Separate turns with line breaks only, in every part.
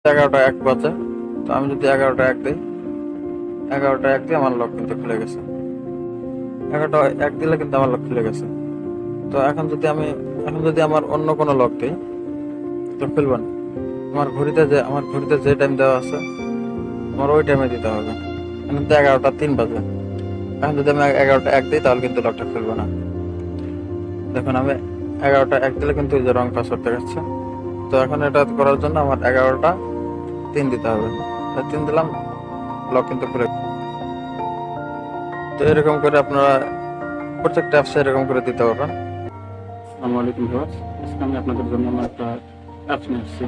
11টা 1 বাজে। তো আমি যদি 11টা 1 দিই, 11টা 1 দিয়ে আমার লক কিন্তু খুলে গেছে। 11টা 1 দিলে কিন্তু আমার লক খুলে গেছে। তো এখন যদি আমার অন্য কোনো লক দিই, তো খুলবে না। আমার ঘড়িতে যে টাইম দেওয়া আছে, আমার ওই টাইমে দিতে হবে। এখন তো 11টা 3 বাজে। এখন যদি আমি 11টা 1 দিই, তাহলে কিন্তু লকটা খুলবে না। দেখুন, আমি 11টা 1 দিলে কিন্তু এই যে রং পাসওয়ার্ড দেখাচ্ছে। তো এখন এটা করার জন্য আমার 11টা 3 দিতে হবে। 3 দিলাম, লক কিন্তু খুলে। তো এরকম করে আপনারা প্রত্যেকটা অ্যাপসে এরকম করে দিতে পারবেন।
আসসালামু আলাইকুম ভিউয়ার্স, আজকে আমি আপনাদের জন্য আমার একটা অ্যাপস নিয়ে এসেছি।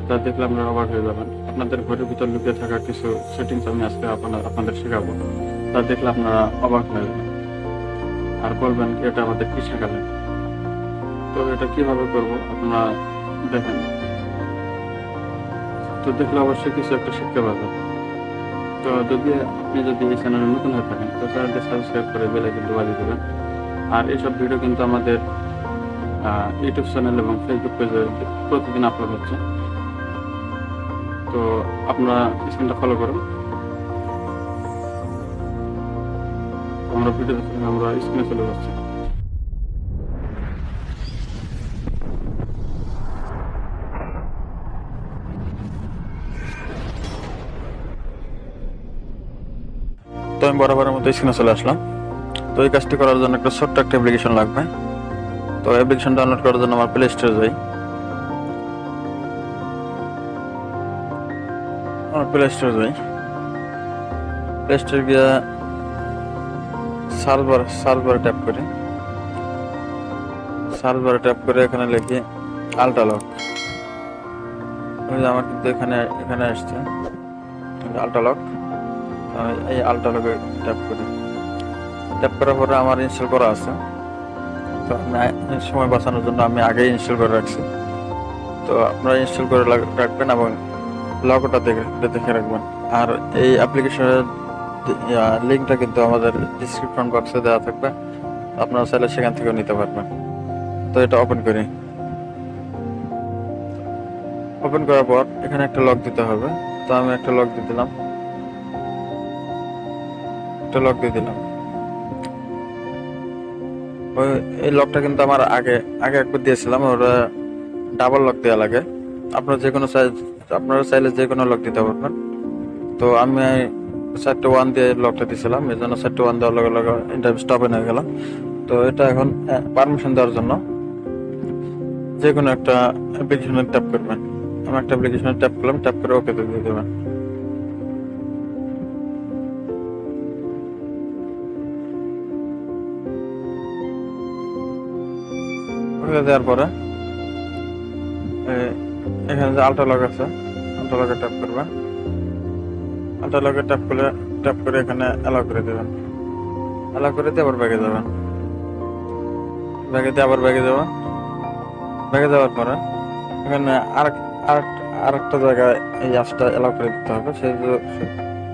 তা দেখলে আপনারা অবাক হয়ে যাবেন। আপনাদের ঘরের ভিতর লুকিয়ে থাকা কিছু সেটিংস আমি আজকে আপনাদের শেখাবো। তা দেখলে আপনারা অবাক হয়ে যাবেন আর বলবেন এটা আমাদের কি শেখালেন। তো এটা কিভাবে করব আপনারা দেখেন। তো দেখলে অবশ্যই কিছু একটা শিখতে পারবেন। তো আপনি যদি এই চ্যানেলে নতুন হয়ে থাকেন, তো চ্যানেলটি সাবস্ক্রাইব করে বেল আইকনটি বাজিয়ে দেবেন। আর এইসব ভিডিও কিন্তু আমাদের ইউটিউব চ্যানেল এবং ফেসবুক পেজে প্রতিদিন আপলোড হচ্ছে। তো আপনারা স্ক্রিনটা ফলো করুন। আমরা স্ক্রিনে চলে যাচ্ছি।
তো আমি বরাবরের মতো স্ক্রিনে চলে আসলাম। তো এই কাজটি করার জন্য একটা ছোট্ট একটা অ্যাপ্লিকেশন লাগবে। তো অ্যাপ্লিকেশন ডাউনলোড করার জন্য আমার প্লে স্টোরে যাই। প্লে স্টোরে গিয়ে সার্চ বারে ট্যাপ করে এখানে লিখি আল্ট্রা লক। আমার কিন্তু এখানে আসছে আল্ট্রা লক। আমি এই আল্ট্রা লকে ট্যাপ করার পরে আমার ইনস্টল করা আছে। তো আমি সময় বাঁচানোর জন্য আমি আগেই ইনস্টল করে রাখছি। তো আপনারা ইনস্টল করে রাখবেন এবং লগটা দেখে রাখবেন। আর এই অ্যাপ্লিকেশনের লিঙ্কটা কিন্তু আমাদের ডিসক্রিপশন বক্সে দেওয়া থাকবে। আপনারা চাইলে সেখান থেকেও নিতে পারবেন। তো এটা ওপেন করি। ওপেন করার পর এখানে একটা লক দিতে হবে। তো আমি একটা লক দিয়ে দিলাম। এই লকটা কিন্তু আমার আগে একবার দিয়েছিলাম। ওরা ডাবল লক দেওয়া লাগে। আপনারা চাইলে যে কোনো লক দিতে পারবেন। তো আমি 4টে 1 দিয়ে লকটা দিয়েছিলাম, এই জন্য 4টে 1 দেওয়ার লগে লগে ইন্টারভিউ স্টপ হয়ে গেল। তো এটা এখন পারমিশন দেওয়ার জন্য যে কোনো একটা অ্যাপ্লিকেশনে ট্যাপ করবেন। আমি একটা অ্যাপ্লিকেশনে ট্যাপ করলাম, ট্যাপ করে ওকে দিয়ে দেবেন। ওকে দেওয়ার পরে এখানে যে আল্ট্রা লক আছে, আল্ট্রা লকে ট্যাপ করবেন। আল্ট্রা লকে ট্যাপ করে এখানে অ্যালাউ করে দেবেন। অ্যালাউ করে দিয়ে আবার ব্যাগে যাবেন। ব্যাগে যাওয়ার পরে এখানে আরেকটা জায়গায় এই অ্যাপসটা অ্যালাউ করে দিতে হবে।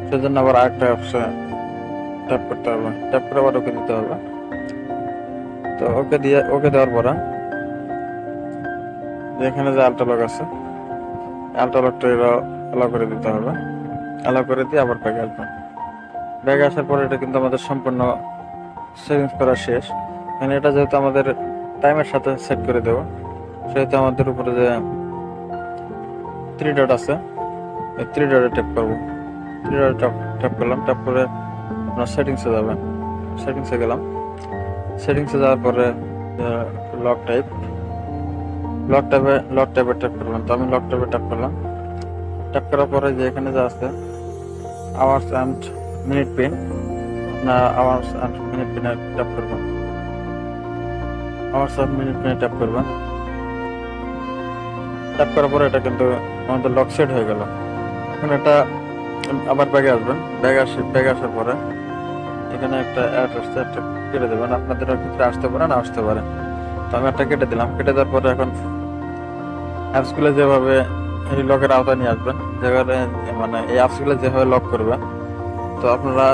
সেজন্য আবার আরেকটা অ্যাপসে ট্যাপ করতে হবে। ট্যাপ করে আবার ওকে দিতে হবে। তো ওকে দেওয়ার পরে এখানে যে আল্ট্রা লক আছে, আল্ট্রা লকটা অ্যালাউ করে দিতে হবে। অ্যালাউ করে দিয়ে আবার ব্যাগে আসবেন। ব্যাগে আসার পরে এটা কিন্তু আমাদের সম্পূর্ণ সেটিংস করা শেষ। মানে এটা যেহেতু আমাদের টাইমের সাথে সেট করে দেবো, সেহেতু আমাদের উপরে যে 3 ডট আছে, এই 3 ডটে ট্যাপ করবো। 3 ডটে ট্যাপ করলাম। ট্যাপ করে আপনার সেটিংসে যাবেন। সেটিংসে গেলাম। সেটিংসে যাওয়ার পরে লক টাইপে ট্যাপ করবেন। তো আমি লক টাইপে ট্যাপ করলাম। ট্যাপ করার পরে যে এখানে যা আছে আওয়ার্স অ্যান্ড মিনিট পিন, না আওয়ার্স অ্যান্ড মিনিট পিনে ট্যাপ করবেন। আওয়ার্স অ্যান্ড মিনিট পিনে ট্যাপ করবেন। ট্যাপ করার পরে এটা কিন্তু আমাদের লক সেট হয়ে গেল। এখন এটা আবার ব্যাগে আসবেন। ব্যাগে আসার পরে এখানে একটা অ্যাড আসছে, একটা কেটে দেবেন। আপনাদের ক্ষেত্রে আসতে পারে না আসতে পারে। তো আমি একটা কেটে দিলাম। কেটে দেওয়ার পরে এখন অ্যাপসগুলো যেভাবে এই লকের আওতায় নিয়ে আসবেন, যেভাবে মানে এই অ্যাপসগুলো যেভাবে লক করবে, তো আপনারা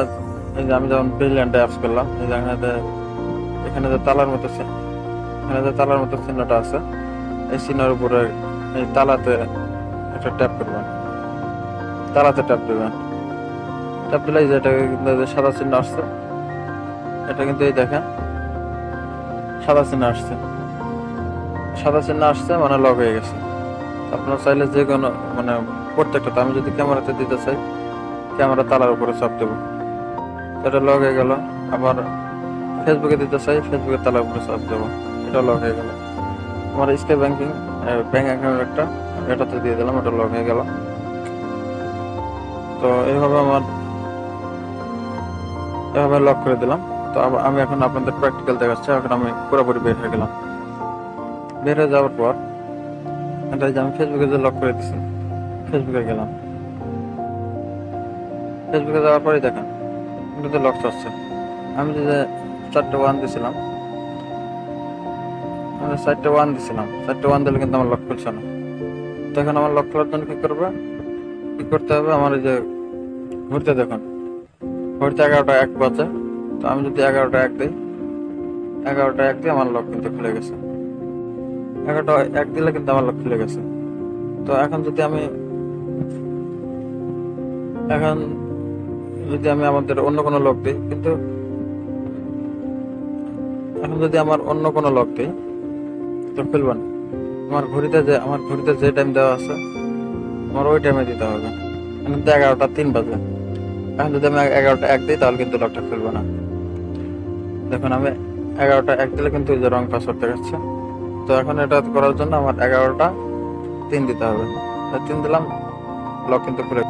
এই যে আমি যেমন ব্রিলিয়ান্টে অ্যাপস করলাম, এই যে এখানে যে তালার মতো চিহ্নটা আছে, এই চিহ্নের উপরে এই তালাতে লকটা ট্যাপ করবেন, তালাতে ট্যাপ দেবেন। ট্যাপ দিলে এই যে এটা কিন্তু এই যে সাদা চিহ্ন আসছে, এটা কিন্তু এই দেখেন সাদা চিহ্ন আসছে, সাদা চিহ্ন আসছে মানে লক হয়ে গেছে। আপনার চাইলে যে কোনো মানে প্রত্যেকটা, আমি যদি ক্যামেরাতে দিতে চাই ক্যামেরা তালার উপরে চাপ দেবো, এটা লক হয়ে গেল। আবার ফেসবুকে দিতে চাই ফেসবুকের তালার উপরে চাপ দেবো, এটা লক হয়ে গেল। আমার স্কাই ব্যাংকিং ব্যাংক অ্যাকাউন্ট একটা এটাতে দিয়ে দিলাম, এটা লক হয়ে গেল। তো এইভাবে এভাবে লক করে দিলাম। তো আমি এখন আপনাদের প্র্যাকটিক্যাল দেখাচ্ছি। এখন আমি পুরোপুরি বের হয়ে গেলাম। বের হয়ে যাওয়ার পর এটা যে আমি ফেসবুকে যে লক করে দিচ্ছি, ফেসবুকে গেলাম। ফেসবুকে যাওয়ার পরে দেখেন কিন্তু লক চাচ্ছে। আমি যে 4টে 1 দিছিলাম, আমি 4টে 1 দিছিলাম, 4টে 1 দিলে কিন্তু আমার লক খুলছে না। তো এখন আমার লক খোলার জন্য কি করতে হবে, আমার এই যে ঘুরতে দেখুন, ঘুরতে 11টা 1 বাজে। তো আমি যদি 11টা 1 দিই, 11টা 1 দিয়ে আমার লক কিন্তু খুলে গেছে। 11টা 1 দিলে কিন্তু আমার লক খুলে গেছে। তো এখন যদি আমি আমাদের অন্য কোনো লক দিই, কিন্তু এখন যদি আমার অন্য কোনো লক দিই তো খুলবে না। আমার ঘড়িতে যে টাইম দেওয়া আছে আমার ওই টাইমে দিতে হবে। কিন্তু 11টা 3 বাজে। এখন যদি আমি 11টা 1 দিই তাহলে কিন্তু লকটা খুলবে না। দেখুন আমি 11টা 1 দিলে কিন্তু এই যে রং পাসওয়ার্ড দেখাচ্ছে। তো এখন এটা করার জন্য আমার 11টা 3 দিতে হবে। 3 দিলাম, লক কিন্তু খুলে।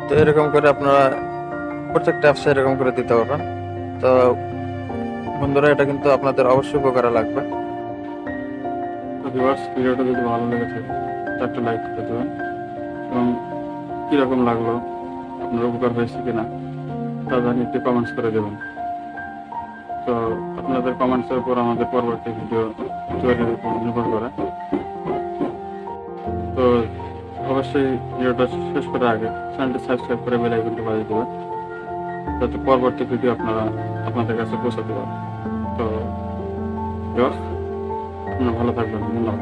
তো এরকম করে আপনারা প্রত্যেকটা অ্যাপসে এরকম করে দিতে পারবেন। তো বন্ধুরা, এটা কিন্তু আপনাদের অবশ্যই উপকারে লাগবে।
তো ভিউয়ার্স, ভিডিওটা যদি ভালো লেগে থাকে তো একটা লাইক করে দেবেন, এবং কীরকম লাগলো, আপনার উপকার হয়েছে কিনা তা জানিয়ে একটু কমেন্টস করে দেবেন। তো আপনাদের কমেন্টসের উপর আমাদের পরবর্তী ভিডিও তৈরির উপর নির্ভর করে। তো অবশ্যই ভিডিওটা শেষ করার আগে চ্যানেলটি সাবস্ক্রাইব করে বেল আইকনটি বাজিয়ে দেবেন, যাতে পরবর্তী ভিডিও আপনাদের কাছে পৌঁছাতে পারে। তো আপনারা ভালো থাকবেন। ধন্যবাদ।